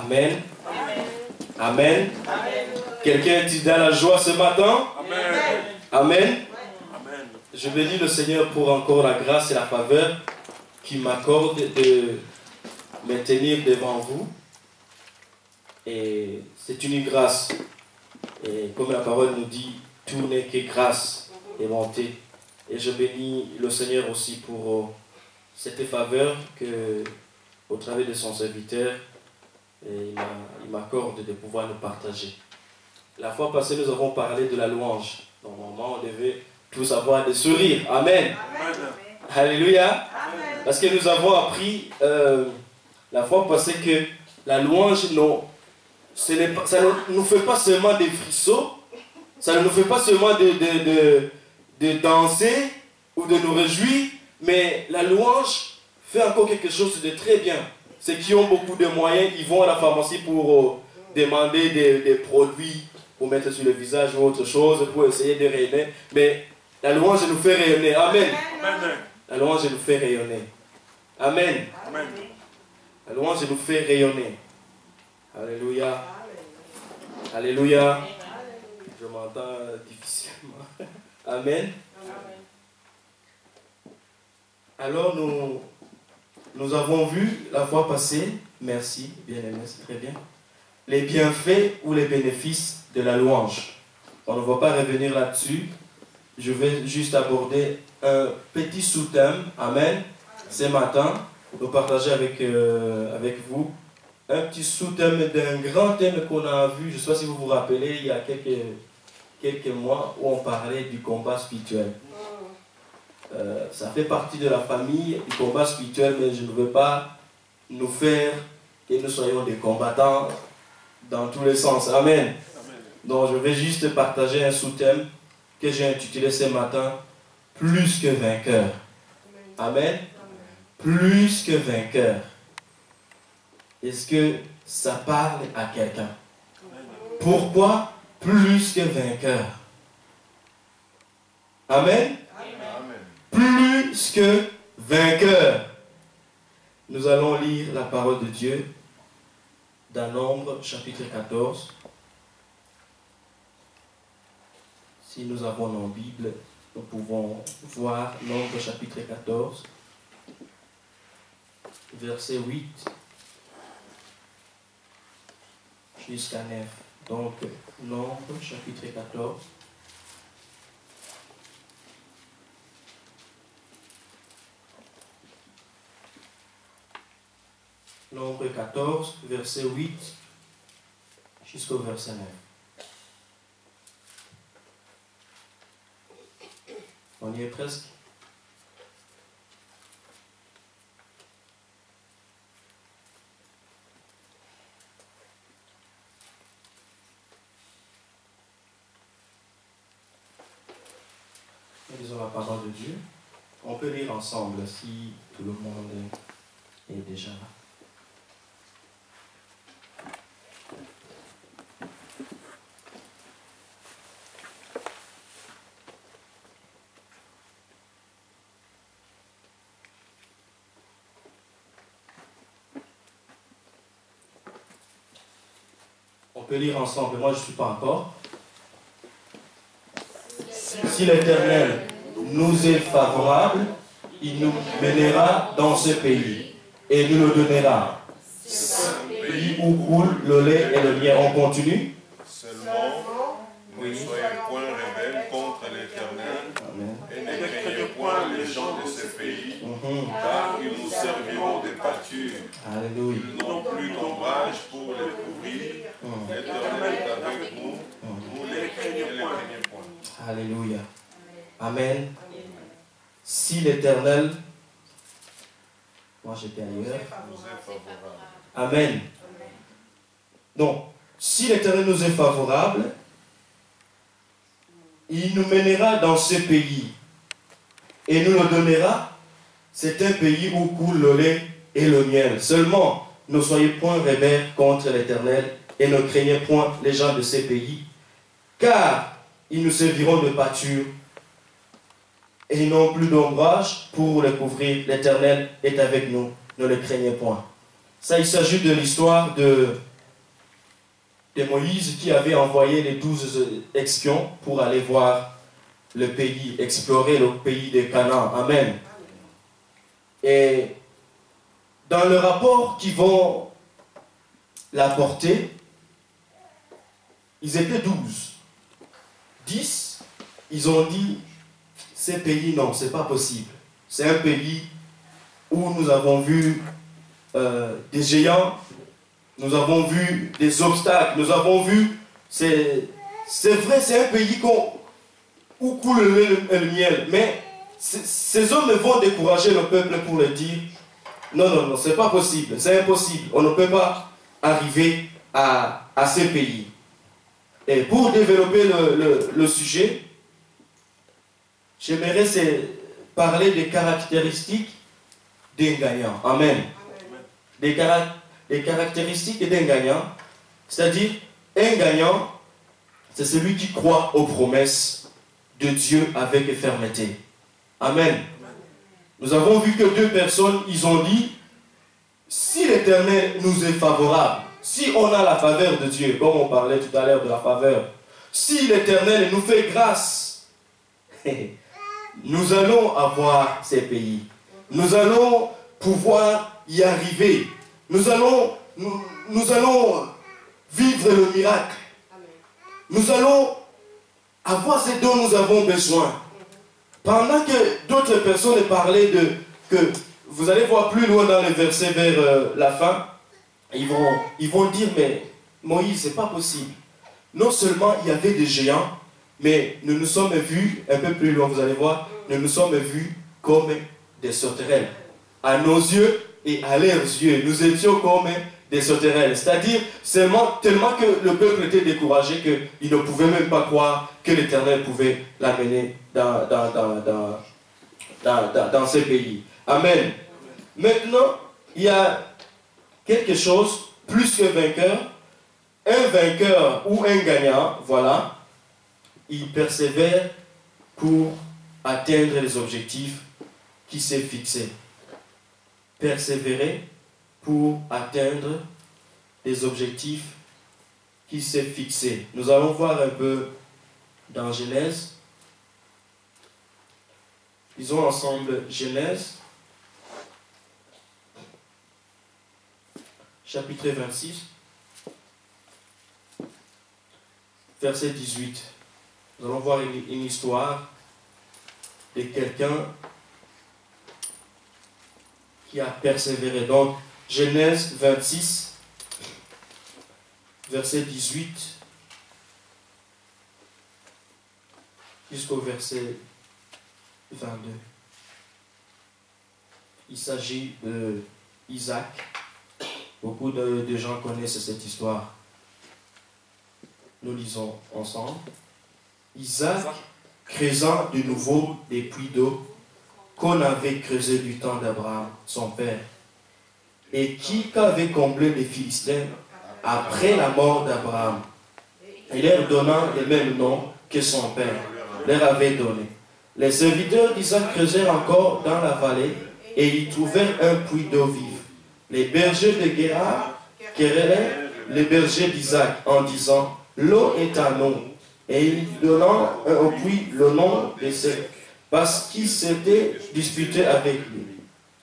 Amen. Amen. Quelqu'un est dans la joie ce matin? Amen. Amen. Amen. Je bénis le Seigneur pour encore la grâce et la faveur qu'il m'accorde de me tenir devant vous. Et c'est une grâce. Et comme la parole nous dit, tout n'est que grâce et bonté. Et je bénis le Seigneur aussi pour cette faveur que, au travers de son serviteur, il m'accorde de pouvoir nous partager. La fois passée, nous avons parlé de la louange. Normalement, on devait tous avoir des sourires. Amen. Amen. Alléluia. Amen. Parce que nous avons appris la fois passée que la louange, non, ça ne nous fait pas seulement des frissons, ça ne nous fait pas seulement de danser ou de nous réjouir, mais la louange fait encore quelque chose de très bien. Ceux qui ont beaucoup de moyens, ils vont à la pharmacie pour demander des produits pour mettre sur le visage ou autre chose, pour essayer de rayonner. Mais la louange nous fait rayonner. Amen. Amen. La louange nous fait rayonner. Amen. Amen. La louange nous fait rayonner. Alléluia. Alléluia. Je m'entends difficilement. Amen. Alors nous avons vu la fois passée, merci, bien aimé, c'est très bien, les bienfaits ou les bénéfices de la louange. On ne va pas revenir là-dessus. Je vais juste aborder un petit sous-thème, amen, ce matin, nous partager avec vous un petit sous-thème d'un grand thème qu'on a vu, je ne sais pas si vous vous rappelez, il y a quelques mois, où on parlait du combat spirituel. Ça fait partie de la famille du combat spirituel, mais je ne veux pas nous faire que nous soyons des combattants dans tous les sens. Amen. Donc je vais juste partager un sous-thème que j'ai intitulé ce matin, plus que vainqueur. Amen. Plus que vainqueur. Est-ce que ça parle à quelqu'un? Pourquoi plus que vainqueur? Amen. Plus que vainqueur. Nous allons lire la parole de Dieu dans Nombre chapitre 14. Si nous avons nos Bibles, nous pouvons voir Nombre chapitre 14, verset 8 jusqu'à 9. Donc, Nombre chapitre 14. Nombre 14, verset 8 jusqu'au verset 9. On y est presque. Nous lisons la parole de Dieu. On peut lire ensemble si tout le monde est déjà là. On peut lire ensemble, moi je ne suis pas encore. Si l'Éternel nous est favorable, il nous mènera dans ce pays et nous le donnera. Pays où coule le lait et le miel. On continue. Seulement, ne soyez point rebelles contre l'Éternel et ne craignez point les gens de ce pays, car ils nous serviront de pâture. Alléluia. Ils n'ont plus d'ombrage pour les couvrir. L'Éternel est avec nous. Vous ne les craignez point. Alléluia. Amen. Si l'Éternel, moi j'étais ailleurs. Nous est favorable. Amen. Donc, si l'Éternel nous est favorable, il nous mènera dans ce pays et nous le donnera. C'est un pays où coule le lait et le miel. Seulement, ne soyez point rebelles contre l'Éternel et ne craignez point les gens de ces pays, car ils nous serviront de pâture et ils n'ont plus d'ombrage pour les couvrir. L'Éternel est avec nous, ne le craignez point. Ça, il s'agit de l'histoire de de Moïse qui avait envoyé les 12 espions pour aller voir le pays, explorer le pays de Canaan. Amen. Et dans le rapport qu'ils vont l'apporter, ils étaient 12. 10, ils ont dit, ces pays, non, c'est pas possible. C'est un pays où nous avons vu des géants, nous avons vu des obstacles, nous avons vu, c'est vrai, c'est un pays où coule le lait et le miel, mais ces hommes vont décourager le peuple pour le dire, non, non, non, c'est pas possible, c'est impossible, on ne peut pas arriver à ces pays. Et pour développer le sujet, j'aimerais parler des caractéristiques d'un gagnant. Amen. Des caractéristiques d'un gagnant, c'est-à-dire un gagnant, c'est celui qui croit aux promesses de Dieu avec fermeté. Amen. Nous avons vu que 2 personnes, ils ont dit, si l'Éternel nous est favorable, si on a la faveur de Dieu, comme on parlait tout à l'heure de la faveur, si l'Éternel nous fait grâce, nous allons avoir ces pays. Nous allons pouvoir y arriver. Nous allons vivre le miracle. Nous allons avoir ce dont nous avons besoin. Pendant que d'autres personnes parlaient que vous allez voir plus loin dans le verset vers la fin, ils vont dire, mais Moïse, c'est pas possible. Non seulement il y avait des géants, mais nous nous sommes vus, un peu plus loin, vous allez voir, nous nous sommes vus comme des sauterelles. À nos yeux et à leurs yeux, nous étions comme des sauterelles. C'est-à-dire, tellement que le peuple était découragé qu'il ne pouvait même pas croire que l'Éternel pouvait l'amener dans ces pays. Amen. Maintenant, il y a quelque chose plus que vainqueur. Un vainqueur ou un gagnant, voilà, il persévère pour atteindre les objectifs qui s'est fixés. Persévérer pour atteindre les objectifs qui s'est fixés. Nous allons voir un peu dans Genèse. Lisons ensemble Genèse, chapitre 26, verset 18. Nous allons voir une histoire de quelqu'un qui a persévéré. Donc, Genèse 26, verset 18 jusqu'au verset 22. Il s'agit d'Isaac. Beaucoup de gens connaissent cette histoire. Nous lisons ensemble. Isaac, creusant de nouveau des puits d'eau qu'on avait creusés du temps d'Abraham, son père, et qu'avaient comblé les Philistins après la mort d'Abraham, et leur donnant le même nom que son père leur avait donné. Les serviteurs d'Isaac creusèrent encore dans la vallée et y trouvèrent un puits d'eau vive. Les bergers de Guérar querellaient les bergers d'Isaac en disant, l'eau est à nous, et il donnant au puits le nom de Sec, parce qu'ils s'étaient disputés avec lui.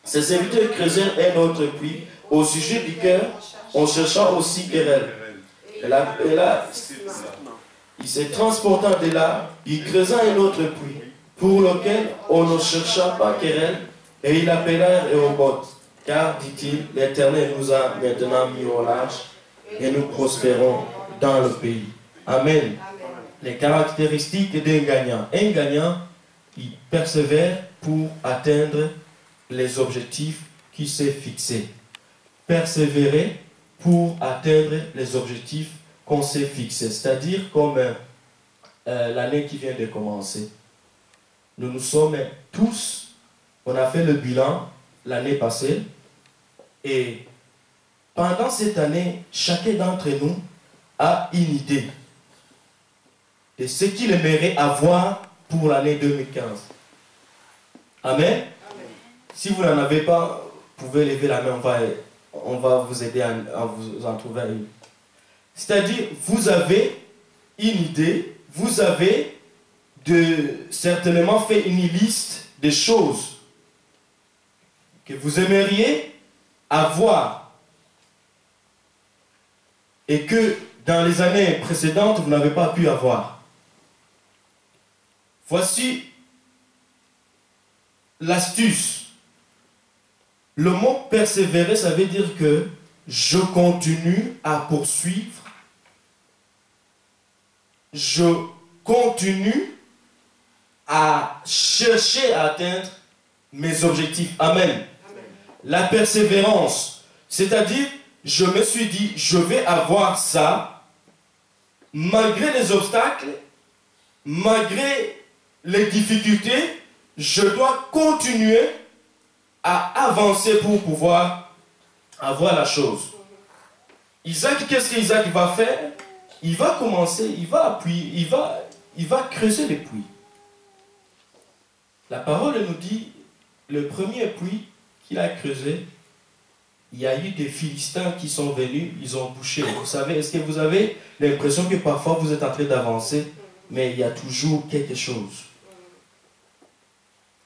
Ces serviteurs creusèrent un autre puits au sujet duquel on chercha aussi querelle. Et là, il se transportant de là, il creusa un autre puits, pour lequel on ne chercha pas querelle, et il appela Rehoboth, car, dit-il, l'Éternel nous a maintenant mis au large, et nous prospérons dans le pays. Amen. Les caractéristiques d'un gagnant. Un gagnant, il persévère pour atteindre les objectifs qui s'est fixés. Persévérer pour atteindre les objectifs qu'on s'est fixés. C'est-à-dire comme l'année qui vient de commencer. Nous sommes tous, on a fait le bilan l'année passée, et pendant cette année, chacun d'entre nous a une idée de ce qu'il aimerait avoir pour l'année 2015. Amen. Amen. Si vous n'en avez pas, vous pouvez lever la main, on va vous aider à vous en trouver une. C'est-à-dire, vous avez une idée, vous avez certainement fait une liste des choses que vous aimeriez avoir et que dans les années précédentes, vous n'avez pas pu avoir. Voici l'astuce. Le mot persévérer, ça veut dire que je continue à poursuivre, je continue à chercher à atteindre mes objectifs. Amen. Amen. La persévérance, c'est-à-dire, je me suis dit, je vais avoir ça, malgré les obstacles, malgré les difficultés, je dois continuer à avancer pour pouvoir avoir la chose. Isaac, qu'est-ce qu'Isaac va faire? Il va commencer, il va appuyer, il va creuser les puits. La parole nous dit, le premier puits qu'il a creusé, il y a eu des Philistins qui sont venus, ils ont bouché. Vous savez, est-ce que vous avez l'impression que parfois vous êtes en train d'avancer, mais il y a toujours quelque chose?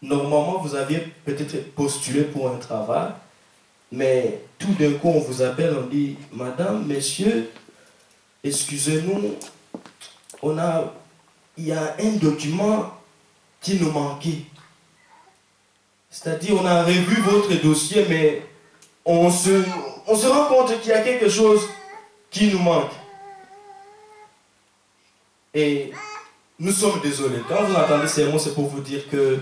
Normalement, vous aviez peut-être postulé pour un travail, mais tout d'un coup, on vous appelle, on dit, Madame, Messieurs, excusez-nous, il y a un document qui nous manquait. C'est-à-dire, on a revu votre dossier, mais on se rend compte qu'il y a quelque chose qui nous manque. Et nous sommes désolés. Quand vous entendez ces mots, c'est pour vous dire que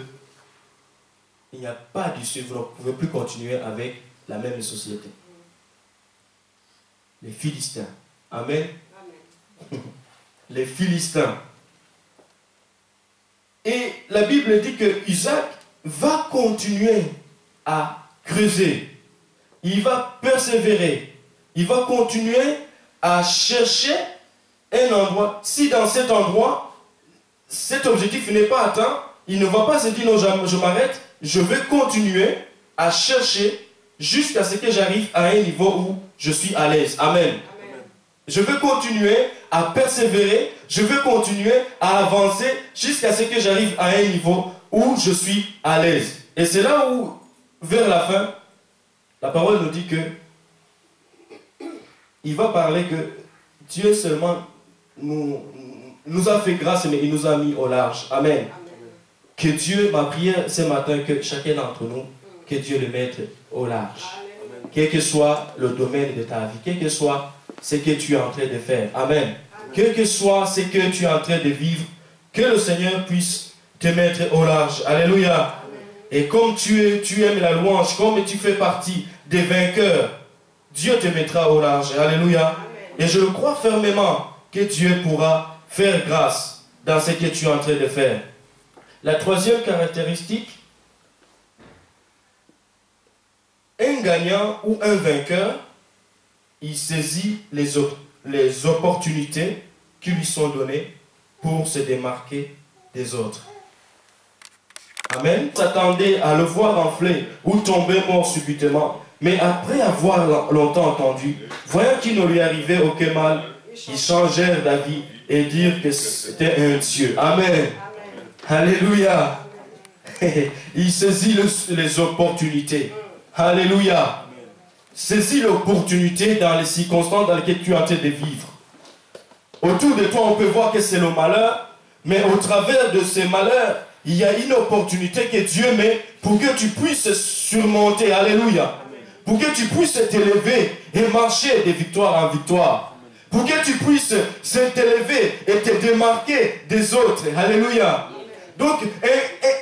il n'y a pas d'issue. Vous ne pouvez plus continuer avec la même société. Les Philistins. Amen. Amen. Les Philistins. Et la Bible dit que Isaac va continuer à creuser. Il va persévérer. Il va continuer à chercher un endroit. Si dans cet endroit, cet objectif n'est pas atteint, il ne va pas se dire non, je m'arrête. Je vais continuer à chercher jusqu'à ce que j'arrive à un niveau où je suis à l'aise. Amen. Amen. Je vais continuer à persévérer. Je vais continuer à avancer jusqu'à ce que j'arrive à un niveau où je suis à l'aise. Et c'est là où, vers la fin, la parole nous dit que il va parler que Dieu seulement nous a fait grâce, mais il nous a mis au large. Amen. Amen. Que Dieu, ma prière ce matin, que chacun d'entre nous, que Dieu le mette au large. Amen. Quel que soit le domaine de ta vie, quel que soit ce que tu es en train de faire. Amen. Amen. Quel que soit ce que tu es en train de vivre, que le Seigneur puisse te mettre au large. Alléluia. Amen. Et comme tu aimes la louange, comme tu fais partie des vainqueurs, Dieu te mettra au large. Alléluia. Amen. Et je le crois fermement que Dieu pourra faire grâce dans ce que tu es en train de faire. La troisième caractéristique, un gagnant ou un vainqueur, il saisit les opportunités qui lui sont données pour se démarquer des autres. Amen. S'attendait à le voir enfler ou tomber mort subitement, mais après avoir longtemps entendu, voyant qu'il ne lui arrivait aucun mal, ils changèrent d'avis et dirent que c'était un Dieu. Amen. Alléluia. Il saisit les opportunités. Alléluia. Saisis l'opportunité dans les circonstances dans lesquelles tu es en train de vivre. Autour de toi, on peut voir que c'est le malheur, mais au travers de ces malheurs, il y a une opportunité que Dieu met pour que tu puisses surmonter. Alléluia. Pour que tu puisses t'élever et marcher de victoire en victoire. Pour que tu puisses t'élever et te démarquer des autres. Alléluia. Donc,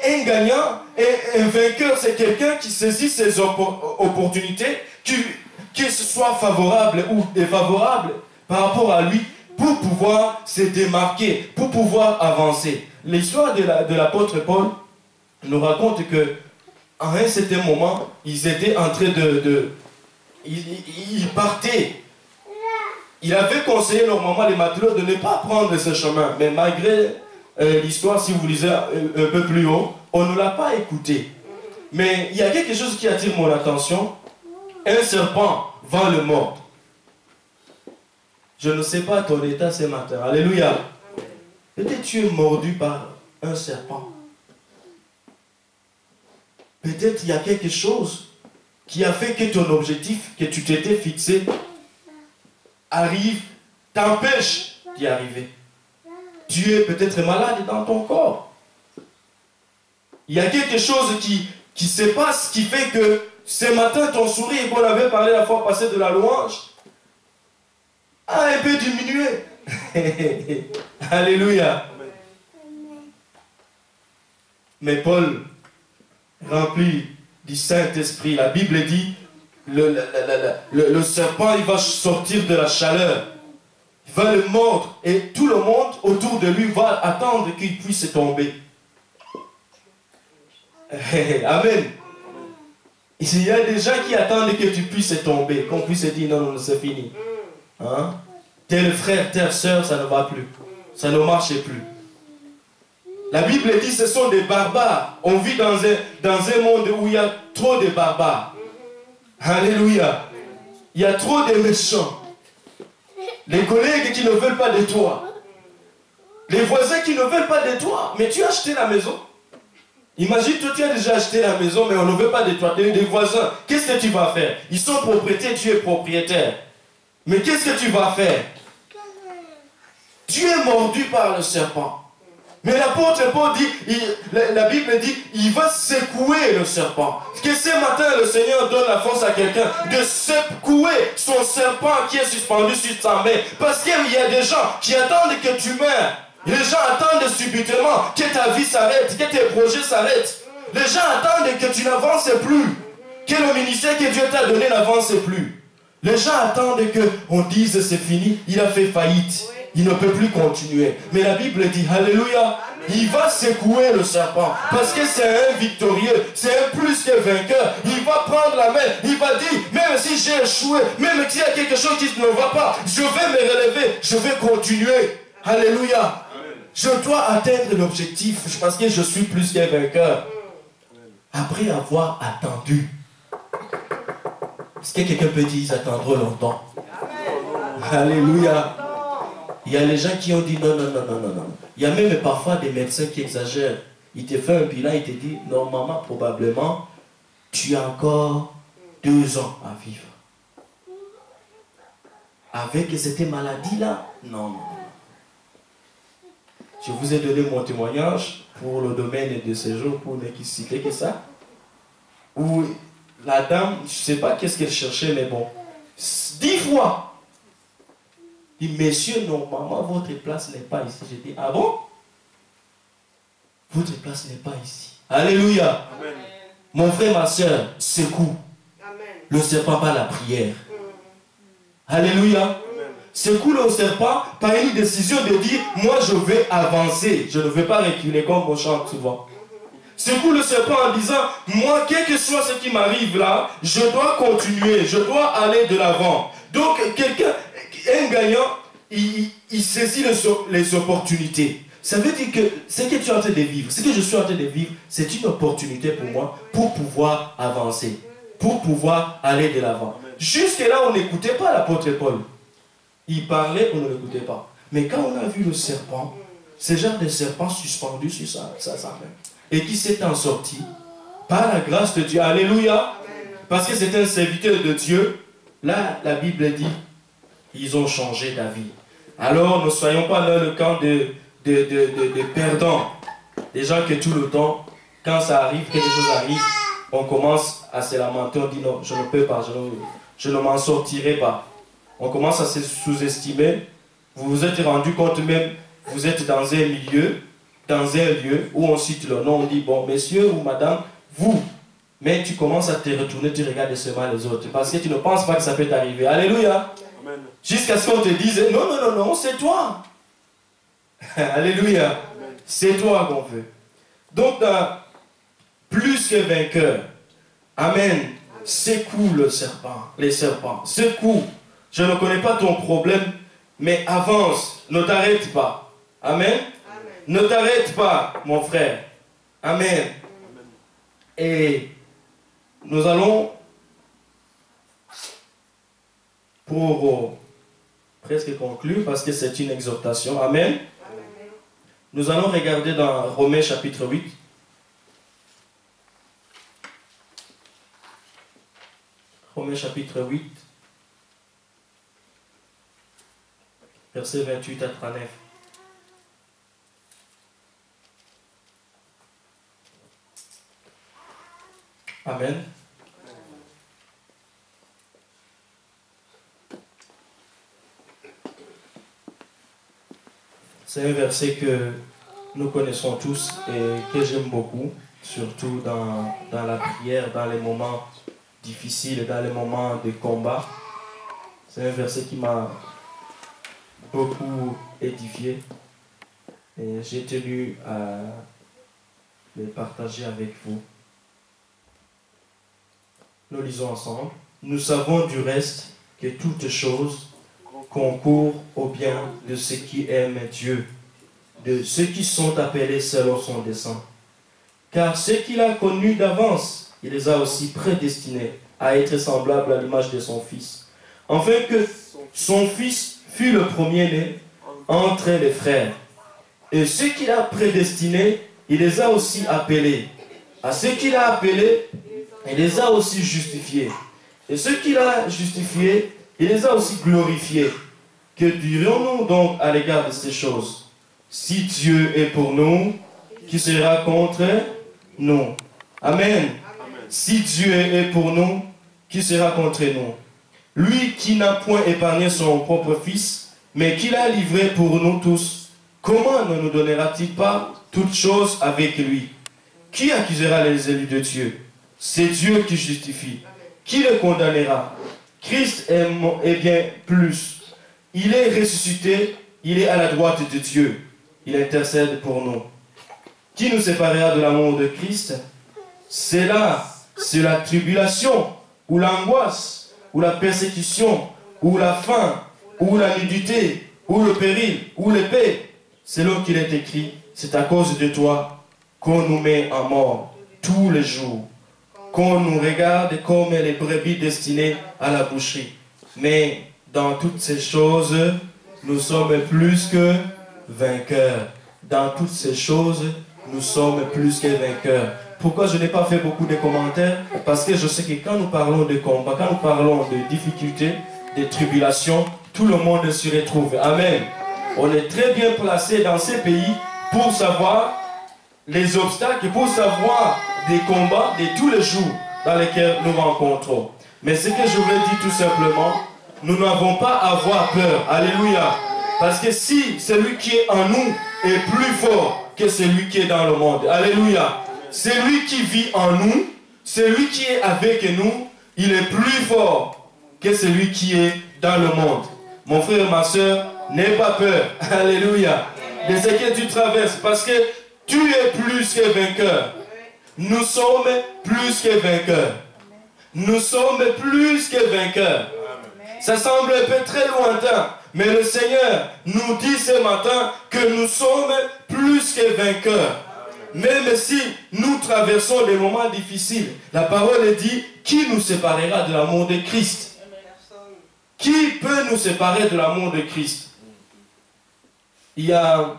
un gagnant et un vainqueur, c'est quelqu'un qui saisit ses opportunités, que ce soit favorable ou défavorable par rapport à lui, pour pouvoir se démarquer, pour pouvoir avancer. L'histoire de l'apôtre Paul nous raconte que à un certain moment, ils étaient en train ils partaient. Il avait conseillé normalement les matelots de ne pas prendre ce chemin, mais malgré l'histoire, si vous lisez un peu plus haut, on ne l'a pas écouté. Mais il y a quelque chose qui attire mon attention. Un serpent va le mordre. Je ne sais pas ton état ce matin. Alléluia. Peut-être tu es mordu par un serpent. Peut-être il y a quelque chose qui a fait que ton objectif que tu t'étais fixé arrive, t'empêche d'y arriver. Tu es peut-être malade dans ton corps. Il y a quelque chose qui se passe qui fait que ce matin, ton sourire qu'on avait parlé la fois passée de la louange a un peu diminué. Alléluia. Mais Paul, rempli du Saint-Esprit, la Bible dit, le serpent, il va sortir de la chaleur. Il va le mordre et tout le monde autour de lui va attendre qu'il puisse tomber. Amen. Il y a des gens qui attendent que tu puisses tomber, qu'on puisse dire non, non, c'est fini. Hein? Tel frère, telle soeur, ça ne va plus. Ça ne marche plus. La Bible dit que ce sont des barbares. On vit dans un monde où il y a trop de barbares. Alléluia. Il y a trop de méchants. Les collègues qui ne veulent pas de toi. Les voisins qui ne veulent pas de toi. Mais tu as acheté la maison. Imagine, toi, tu as déjà acheté la maison, mais on ne veut pas de toi. Des voisins, qu'est-ce que tu vas faire? Ils sont propriétaires, tu es propriétaire. Mais qu'est-ce que tu vas faire? Tu es mordu par le serpent. Mais l'apôtre Paul dit, la Bible dit, il va secouer le serpent. Que ce matin, le Seigneur donne la force à quelqu'un de secouer son serpent qui est suspendu sur sa main. Parce qu'il y a des gens qui attendent que tu meurs. Les gens attendent subitement que ta vie s'arrête, que tes projets s'arrêtent. Les gens attendent que tu n'avances plus. Que le ministère que Dieu t'a donné n'avance plus. Les gens attendent qu'on dise c'est fini, il a fait faillite. Il ne peut plus continuer. Mais la Bible dit, alléluia, il va secouer le serpent. Parce que c'est un victorieux, c'est un plus que vainqueur. Il va prendre la main, il va dire, même si j'ai échoué, même s'il y a quelque chose qui ne va pas, je vais me relever, je vais continuer. Alléluia. Je dois atteindre l'objectif parce que je suis plus que vainqueur. Après avoir attendu. Est-ce que quelqu'un peut dire, ils attendront longtemps? Alléluia. Il y a les gens qui ont dit non, non, non, non, non, non. Il y a même parfois des médecins qui exagèrent. Il te fait un bilan, il te dit, normalement, probablement, tu as encore 2 ans à vivre. Avec cette maladie-là, non, non. Je vous ai donné mon témoignage pour le domaine de séjour, pour ne citer que ça. Où la dame, je ne sais pas qu'est-ce qu'elle cherchait, mais bon, 10 fois. Il dit, messieurs, normalement, votre place n'est pas ici. J'ai dit, ah bon? Votre place n'est pas ici. Alléluia. Amen. Mon frère, ma soeur, secoue. Le serpent par la prière. Alléluia. Secoue le serpent par une décision de dire, moi je vais avancer. Je ne vais pas reculer comme on chante souvent. Secoue le serpent en disant, moi, quel que soit ce qui m'arrive là, je dois continuer, je dois aller de l'avant. Donc, un gagnant, il saisit les opportunités. Ça veut dire que ce que tu es en train de vivre, ce que je suis en train de vivre, c'est une opportunité pour moi, pour pouvoir avancer, pour pouvoir aller de l'avant. Jusque-là, on n'écoutait pas l'apôtre Paul. Il parlait, on ne l'écoutait pas. Mais quand on a vu le serpent, ce genre de serpent suspendu sur sa main, et qui s'est en sorti, par la grâce de Dieu, alléluia, parce que c'est un serviteur de Dieu, là, la Bible dit, ils ont changé d'avis. Alors, ne soyons pas dans le camp de perdants. Des gens que tout le temps, quand ça arrive, quelque chose arrive, on commence à se lamenter, on dit non, je ne peux pas, je ne m'en sortirai pas. On commence à se sous-estimer. Vous vous êtes rendu compte même, vous êtes dans un milieu, dans un lieu où on cite le nom, on dit, bon, messieurs ou madame, vous, mais tu commences à te retourner, tu regardes seulement les autres, parce que tu ne penses pas que ça peut t'arriver. Alléluia. Jusqu'à ce qu'on te dise, non, non, non, non, c'est toi. Alléluia. C'est toi qu'on veut. Donc, plus que vainqueur, amen, secoue le serpent, les serpents, secoue. Je ne connais pas ton problème, mais avance, ne t'arrête pas. Amen. Amen. Ne t'arrête pas, mon frère. Amen. Et nous allons, pour presque conclure parce que c'est une exhortation. Amen. Nous allons regarder dans Romains chapitre 8. Romains chapitre 8, versets 28 à 39. Amen. C'est un verset que nous connaissons tous et que j'aime beaucoup, surtout dans la prière, dans les moments difficiles, dans les moments de combat. C'est un verset qui m'a beaucoup édifié et j'ai tenu à le partager avec vous. Nous lisons ensemble. Nous savons du reste que toutes choses concourent au bien de ceux qui aiment Dieu, de ceux qui sont appelés selon son dessein. Car ceux qu'il a connus d'avance, il les a aussi prédestinés à être semblables à l'image de son Fils, afin que son Fils fût le premier-né entre les frères. Et ceux qu'il a prédestinés, il les a aussi appelés. À ceux qu'il a appelés, il les a aussi justifiés. Et ceux qu'il a justifiés, il les a aussi glorifiés. Que dirions-nous donc à l'égard de ces choses? Si Dieu est pour nous, qui sera contre nous? Amen. Si Dieu est pour nous, qui sera contre nous? Lui qui n'a point épargné son propre Fils, mais qui l'a livré pour nous tous, comment ne nous donnera-t-il pas toutes choses avec lui? Qui accusera les élus de Dieu? C'est Dieu qui justifie. Qui le condamnera? Christ est bien plus. Il est ressuscité, il est à la droite de Dieu. Il intercède pour nous. Qui nous séparera de l'amour de Christ? C'est là, c'est la tribulation, ou l'angoisse, ou la persécution, ou la faim, ou la nudité, ou le péril, ou l'épée. Selon qu'il est écrit, c'est à cause de toi qu'on nous met en mort tous les jours, qu'on nous regarde comme les brebis destinées à la boucherie. Mais dans toutes ces choses, nous sommes plus que vainqueurs. Dans toutes ces choses, nous sommes plus que vainqueurs. Pourquoi je n'ai pas fait beaucoup de commentaires? Parce que je sais que quand nous parlons de combat, quand nous parlons de difficultés, de tribulations, tout le monde se retrouve. Amen. On est très bien placé dans ces pays pour savoir les obstacles, pour savoir des combats de tous les jours dans lesquels nous rencontrons. Mais ce que je voulais dire tout simplement, nous n'avons pas à avoir peur. Alléluia. Parce que si celui qui est en nous est plus fort que celui qui est dans le monde. Alléluia. Celui qui vit en nous, celui qui est avec nous, il est plus fort que celui qui est dans le monde. Mon frère, ma soeur, n'aie pas peur. Alléluia. De ce que tu traverses. Parce que tu es plus que vainqueur. Nous sommes plus que vainqueurs. Nous sommes plus que vainqueurs. Ça semble un peu très lointain, mais le Seigneur nous dit ce matin que nous sommes plus que vainqueurs. Même si nous traversons des moments difficiles, la parole dit, qui nous séparera de l'amour de Christ? Qui peut nous séparer de l'amour de Christ? Il y a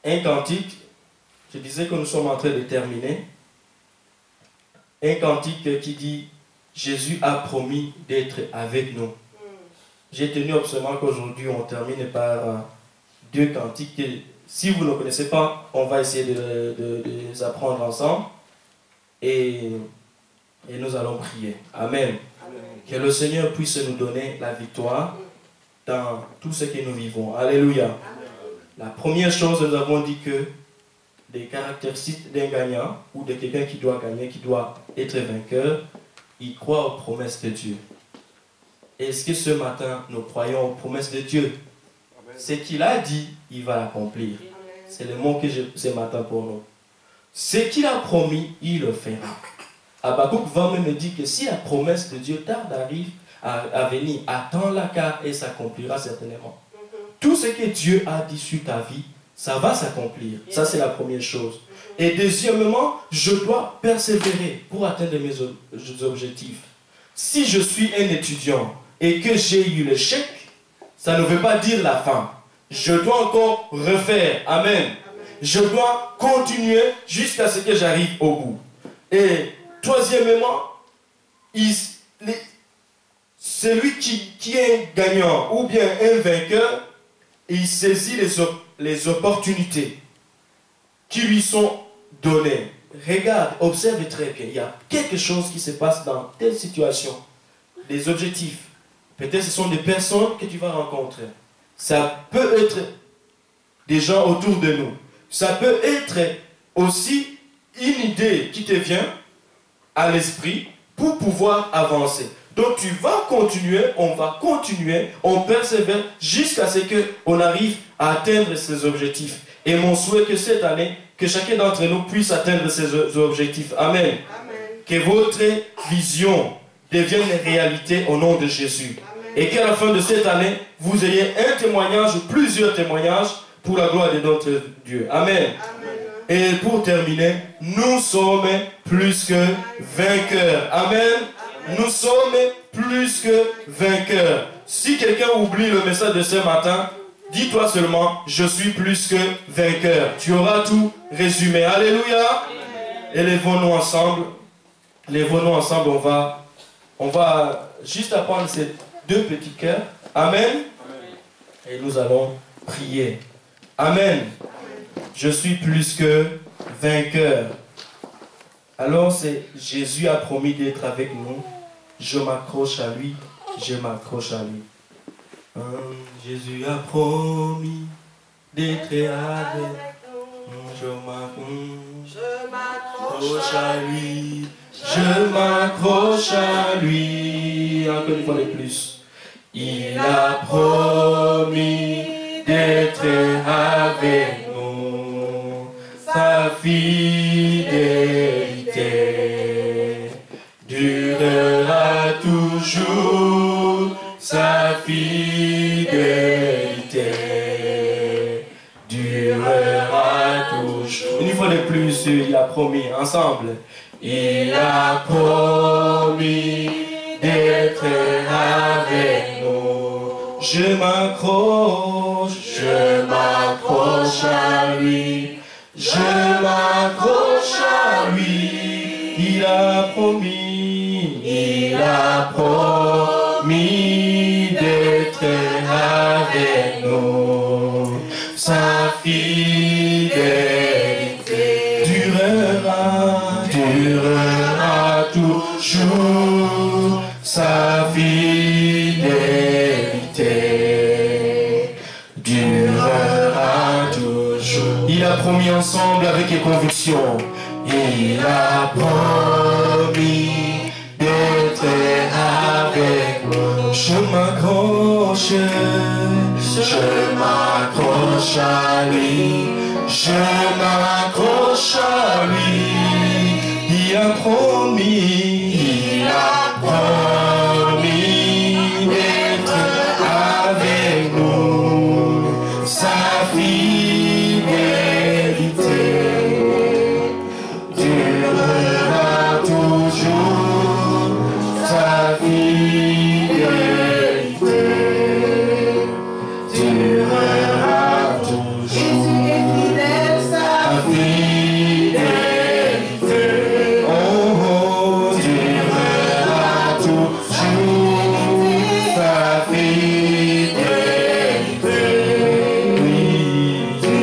un cantique, je disais que nous sommes en train de terminer, un cantique qui dit, Jésus a promis d'être avec nous. J'ai tenu absolument qu'aujourd'hui on termine par deux cantiques. Si vous ne connaissez pas, on va essayer de les apprendre ensemble. Et nous allons prier. Amen. Que le Seigneur puisse nous donner la victoire dans tout ce que nous vivons. Alléluia. La première chose, nous avons dit que des caractéristiques d'un gagnant ou de quelqu'un qui doit gagner, qui doit être vainqueur, il croit aux promesses de Dieu. Est-ce que ce matin, nous croyons aux promesses de Dieu? Ce qu'il a dit, il va l'accomplir. C'est le mot que j'ai ce matin pour nous. Ce qu'il a promis, il le fera. Habakkuk va même dire que si la promesse de Dieu tarde à venir, attends-la car elle s'accomplira certainement. Tout ce que Dieu a dit sur ta vie, ça va s'accomplir. Ça, c'est la première chose. Et deuxièmement, je dois persévérer pour atteindre mes objectifs. Si je suis un étudiant et que j'ai eu l'échec ça ne veut pas dire la fin. Je dois encore refaire. Amen. Je dois continuer jusqu'à ce que j'arrive au bout. Et troisièmement, celui qui est gagnant ou bien un vainqueur, il saisit les opportunités qui lui sont données. Regarde, observe très bien. Il y a quelque chose qui se passe dans telle situation. Des objectifs. Peut-être ce sont des personnes que tu vas rencontrer. Ça peut être des gens autour de nous. Ça peut être aussi une idée qui te vient à l'esprit pour pouvoir avancer. Donc tu vas continuer, on va continuer, on persévère jusqu'à ce qu'on arrive à atteindre ces objectifs. Et mon souhait que cette année, que chacun d'entre nous puisse atteindre ces objectifs. Amen. Amen. Que votre vision devienne réalité au nom de Jésus. Amen. Et qu'à la fin de cette année, vous ayez un témoignage ou plusieurs témoignages pour la gloire de notre Dieu. Amen. Amen. Et pour terminer, nous sommes plus que vainqueurs. Amen. Nous sommes plus que vainqueurs. Si quelqu'un oublie le message de ce matin, dis-toi seulement, je suis plus que vainqueur. Tu auras tout résumé. Alléluia. Et lèvons-nous ensemble. Lèvons-nous ensemble. On va juste apprendre ces deux petits cœurs. Amen. Et nous allons prier. Amen. Je suis plus que vainqueur. Alors Jésus a promis d'être avec nous. Je m'accroche à lui. Je m'accroche à lui. Jésus a promis d'être avec nous. Je m'accroche à lui. Je m'accroche à lui. Encore une fois de plus. Il a promis d'être avec nous. Sa fidélité durera toujours. Sa fidélité durera toujours. Une fois de plus, il a promis, ensemble. Il a promis d'être avec nous. Je m'accroche à lui. Je m'accroche à lui. Il a promis d'être avec nous. Sa fidélité durera toujours. Sa fidélité durera toujours. Il a promis ensemble avec les convictions. Il a promis d'être avec nous. Je m'accroche à lui. Je m'accroche à lui. Il a promis d'être avec nous. Sa fidélité durera toujours. Sa fidélité durera toujours. Jésus est fidèle, sa fidélité durera toujours. Sa fidélité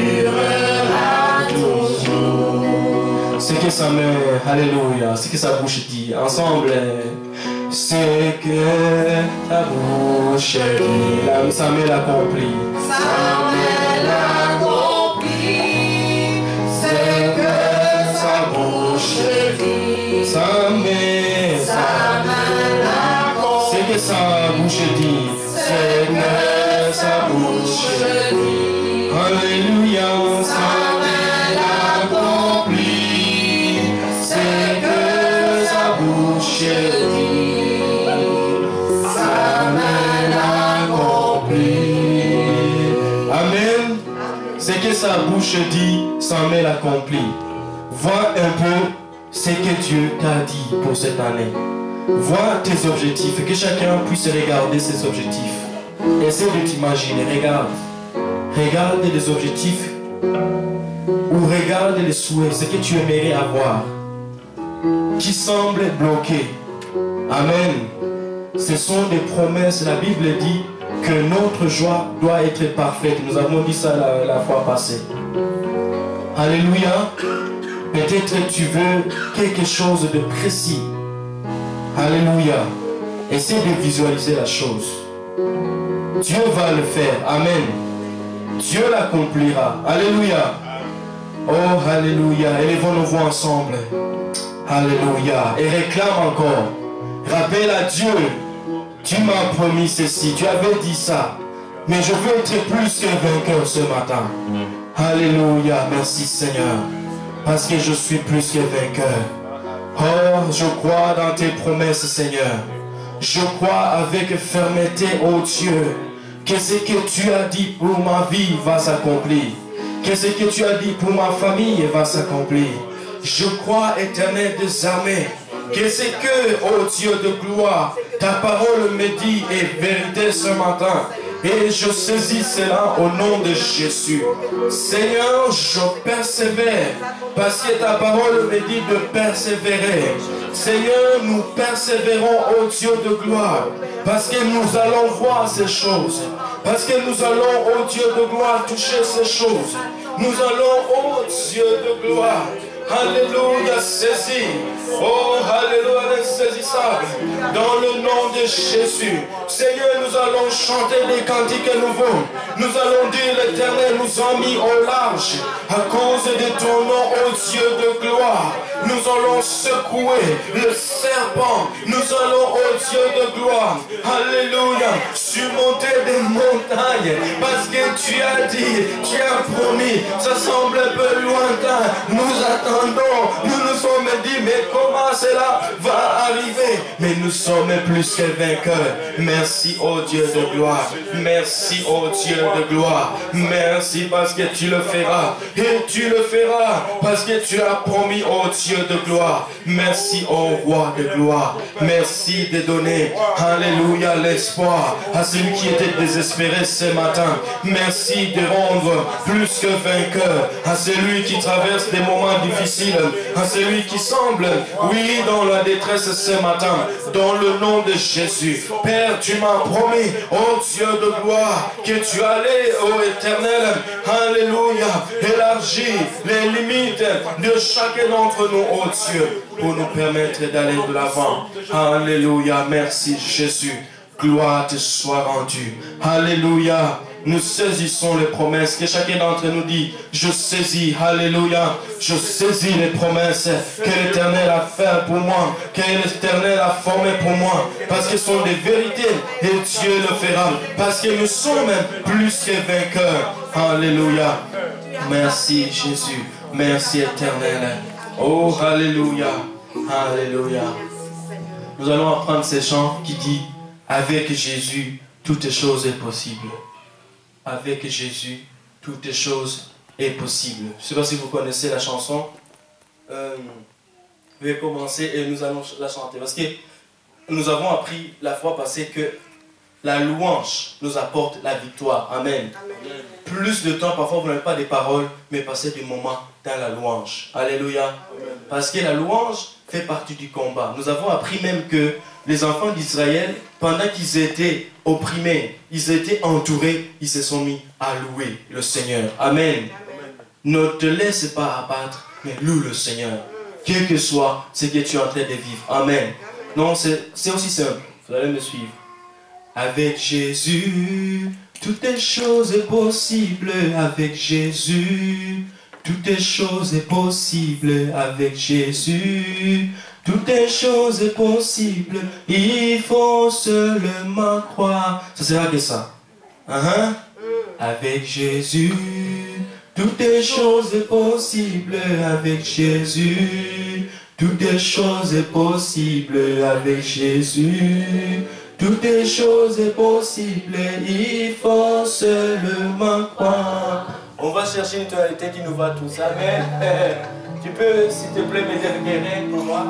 durera toujours. C'est que sa main, alléluia, c'est que sa bouche dit, ensemble, c'est que ta bouche dit, sa main l'accomplit. Sa main l'accomplit, c'est que sa bouche dit, sa main l'accomplit, c'est que sa bouche dit, c'est que sa bouche dit, alléluia, sa main l'accomplit, c'est que sa bouche dit. Amen. C'est que sa bouche dit, sa main l'accomplit. Vois un peu ce que Dieu t'a dit pour cette année. Vois tes objectifs et que chacun puisse regarder ses objectifs. essaie de t'imaginer, regarde. Regarde les objectifs ou regarde les souhaits, ce que tu aimerais avoir, qui semble bloqué. Amen. Ce sont des promesses. La Bible dit que notre joie doit être parfaite. Nous avons dit ça la fois passée. Alléluia. Peut-être tu veux quelque chose de précis. Alléluia. Essaie de visualiser la chose. Dieu va le faire. Amen. Dieu l'accomplira. Alléluia. Oh, alléluia. Élevons nos voix ensemble. Alléluia. Et réclame encore. Rappelle à Dieu. Tu m'as promis ceci. Tu avais dit ça. Mais je veux être plus qu'un vainqueur ce matin. Alléluia. Merci Seigneur. Parce que je suis plus que vainqueur. Oh, je crois dans tes promesses, Seigneur. Je crois avec fermeté, oh Dieu, que ce que tu as dit pour ma vie va s'accomplir. Que ce que tu as dit pour ma famille va s'accomplir. Je crois, Éternel des armées, que ce que, oh Dieu de gloire, ta parole me dit est vérité ce matin. Et je saisis cela au nom de Jésus. Seigneur, je persévère parce que ta parole me dit de persévérer. Seigneur, nous persévérons au Dieu de gloire parce que nous allons voir ces choses. Parce que nous allons au Dieu de gloire toucher ces choses. Nous allons au Dieu de gloire. Alléluia, saisis. Oh, alléluia, saisissable. Dans le nom de Jésus. Seigneur, nous allons chanter des cantiques nouveaux. Nous allons dire l'Éternel nous a mis au large. À cause de ton nom, ô Dieu de gloire. Nous allons secouer le serpent. Nous allons, ô Dieu de gloire. Alléluia. Surmonter des montagnes. Parce que tu as dit, tu as promis. Ça semble un peu lointain. Nous attendons. Nous nous sommes dit, mais comment cela va arriver? Mais nous sommes plus que vainqueurs. Merci, ô Dieu de gloire. Merci, ô Dieu de gloire. Merci parce que tu le feras. Et tu le feras parce que tu as promis, ô Dieu de gloire. Merci, ô roi de gloire. Merci de donner, alléluia, l'espoir à celui qui était désespéré ce matin. Merci de rendre plus que vainqueur à celui qui traverse des moments difficiles, à celui qui semble, oui, dans la détresse ce matin. Dans le nom de Jésus. Père, tu m'as promis, ô Dieu de gloire, que tu allais, ô Éternel, alléluia, élargir les limites de chacun d'entre nous, ô Dieu, pour nous permettre d'aller de l'avant. Alléluia, merci Jésus. Gloire te soit rendue. Alléluia. Nous saisissons les promesses que chacun d'entre nous dit. Je saisis, alléluia. Je saisis les promesses que l'Éternel a fait pour moi, que l'Éternel a formé pour moi. Parce que ce sont des vérités et Dieu le fera. Parce que nous sommes plus que vainqueurs. Alléluia. Merci Jésus. Merci Éternel. Oh, alléluia. Alléluia. Nous allons apprendre ces chants qui dit, avec Jésus, toutes choses sont possibles. Avec Jésus, toutes choses sont possibles. Je ne sais pas si vous connaissez la chanson. Je vais commencer et nous allons la chanter. Parce que nous avons appris la fois passée que la louange nous apporte la victoire. Amen. Amen. Plus de temps, parfois vous n'avez pas des paroles, mais passez du moment dans la louange. Alléluia. Amen. Parce que la louange fait partie du combat. Nous avons appris même que les enfants d'Israël, pendant qu'ils étaient opprimés, ils étaient entourés, ils se sont mis à louer le Seigneur. Amen. Amen. Ne te laisse pas abattre, mais loue le Seigneur. Quel que soit ce que tu es en train de vivre. Amen. Amen. Non, c'est aussi simple. Vous allez me suivre. Avec Jésus, toutes choses sont possibles. Avec Jésus, toutes choses sont possibles. Avec Jésus, toutes choses sont possibles. Il faut seulement croire. Ça sera que ça. Avec Jésus, toutes choses sont possibles. Avec Jésus, toutes choses sont possibles. Avec Jésus, toutes choses sont possibles. Il faut seulement croire. On va chercher une tonalité qui nous va tous. Amen. Tu peux, s'il te plaît, me dire pour moi.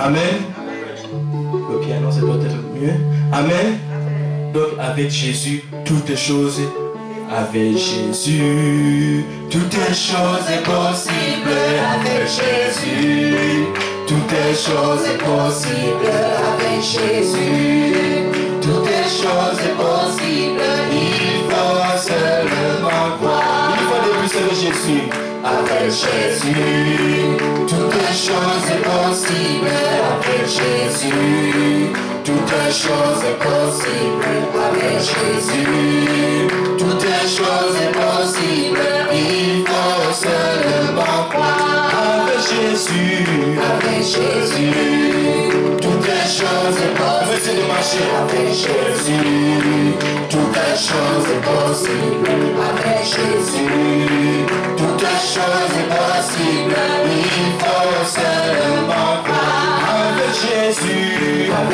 Amen. Le piano, ça doit être mieux. Amen. Donc avec Jésus, toutes choses. Avec Jésus, toutes choses est possible. Avec Jésus, toutes choses est possible. Avec Jésus, toutes choses est possible. Il faut seulement croire. Il faut depuis seul Jésus. Avec Jésus, toutes choses est possible. Avec Jésus, toutes choses est possible. Avec Jésus, toutes choses est possible. Il faut seulement croire. Avec Jésus, toutes choses est possible. De marcher. Avec Jésus, toutes choses est possible. Avec Jésus, toutes choses est possible. Il faut seulement croire. Avec Jésus, oh,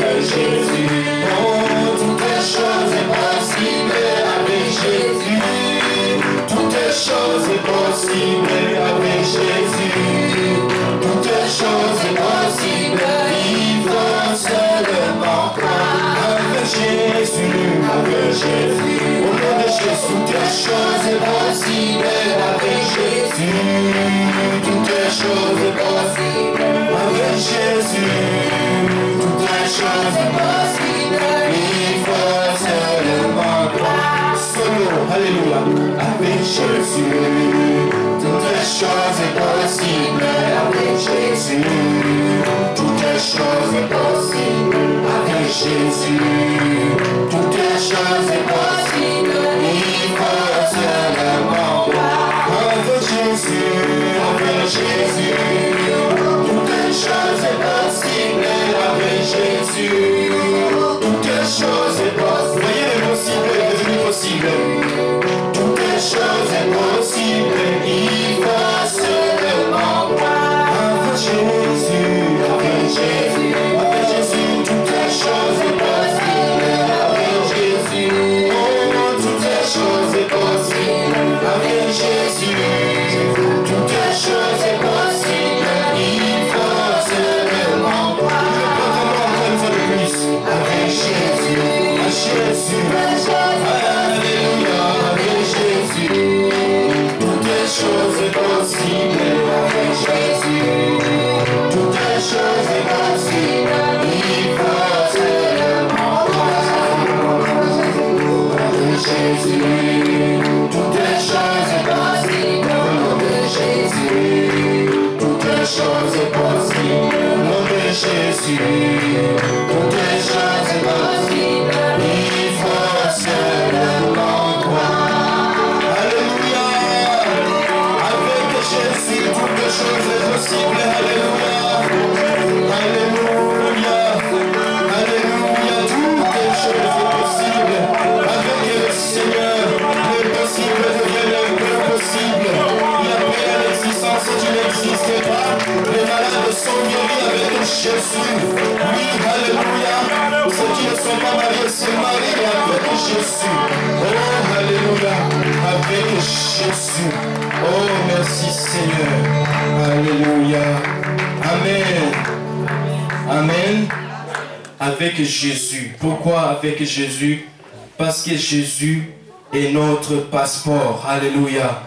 toutes choses est possible. Avec Jésus, toutes choses est possible. Avec Jésus, toutes choses est possible. Il faut seulement croire. Avec Jésus, au nom de Jésus, toutes choses est possible. Avec Jésus, toutes choses est possible. Avec Jésus, toutes choses est possible. Il faut seulement croire. Solo, alléluia. Avec Jésus, toutes choses est possible. Avec Jésus, toutes choses est possible. Avec Jésus, toutes choses est possible. Il faut seulement croire. Avec Jésus, toutes choses est possible. Avec Jésus, toutes choses est possible. Voyez l'impossible est devenu possible. Toutes choses est possible. Il faut seulement croire. Avec Jésus, toutes choses est possible. Avec Jésus, oh, toutes choses est possible. Avec Jésus, toutes choses est possible. Il faut seulement croire. Avec Jésus, alléluia. Avec Jésus, toutes choses est possible. Avec Jésus, toutes choses est possible. Il faut seulement croire. Avec Jésus, toutes choses est possible. Avec Jésus, toutes choses est possible. Avec Jésus, toutes choses est possible. Il faut seulement croire. Alléluia. Avec Jésus, toutes choses est possible. Alléluia. Alléluia. Alléluia. Toutes choses est possible. Avec le Seigneur, l'impossible devient possible. Il a pris à l'existence et tu n'existais pas. Les malades sont guéris avec Jésus. Oui, alléluia. Ceux qui ne sont pas mariés se marient avec Jésus. Oh, alléluia. Avec Jésus. Oh, merci Seigneur. Alléluia. Amen. Amen. Avec Jésus. Pourquoi avec Jésus? Parce que Jésus est notre passeport. Alléluia.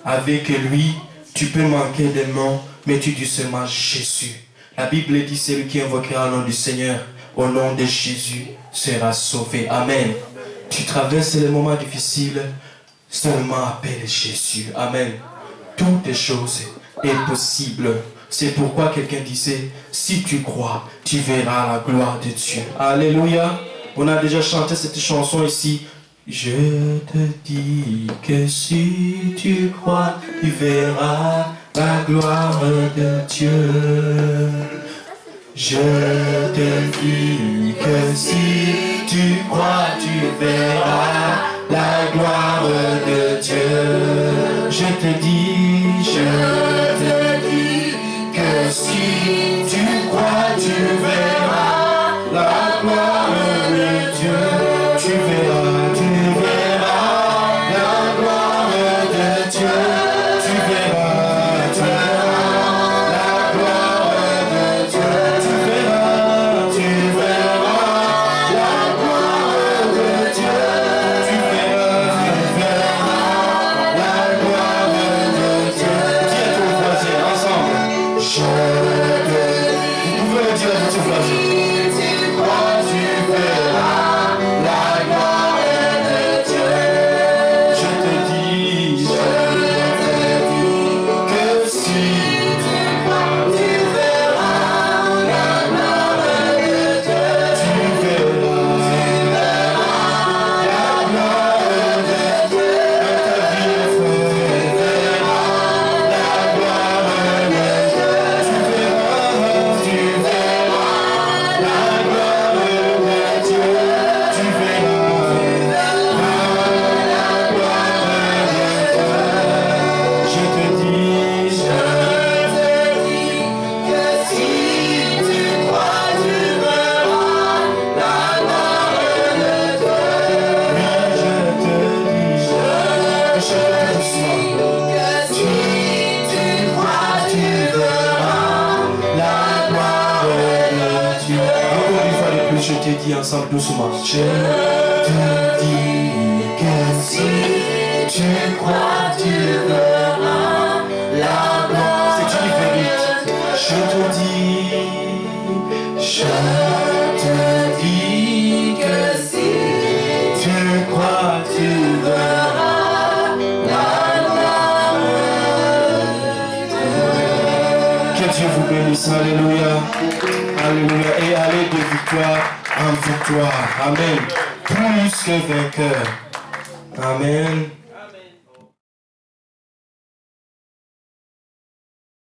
Avec lui, tu peux manquer des noms, mais tu dis seulement Jésus. La Bible dit celui qui invoquera le nom du Seigneur au nom de Jésus sera sauvé. Amen. Tu traverses les moments difficiles, seulement appelle Jésus. Amen. Toutes choses est possible. C'est pourquoi quelqu'un disait, si tu crois, tu verras la gloire de Dieu. Alléluia. On a déjà chanté cette chanson ici. Je te dis que si tu crois, tu verras la gloire de Dieu. Je te dis que si tu crois, tu verras la gloire de Dieu. Je te dis que si tu crois, tu verras la gloire de Dieu. Tu verras la gloire de Dieu. Tu verras la gloire de Dieu. Tu verras dit ensemble doucement. Je te dis que si tu crois, tu verras la gloire. C'est une vérité. Je te dis que si tu crois, tu verras la gloire de Dieu. Que Dieu vous bénisse. Alléluia. Alléluia. Et allez de victoire en victoire. Amen. Plus que vainqueur. Amen.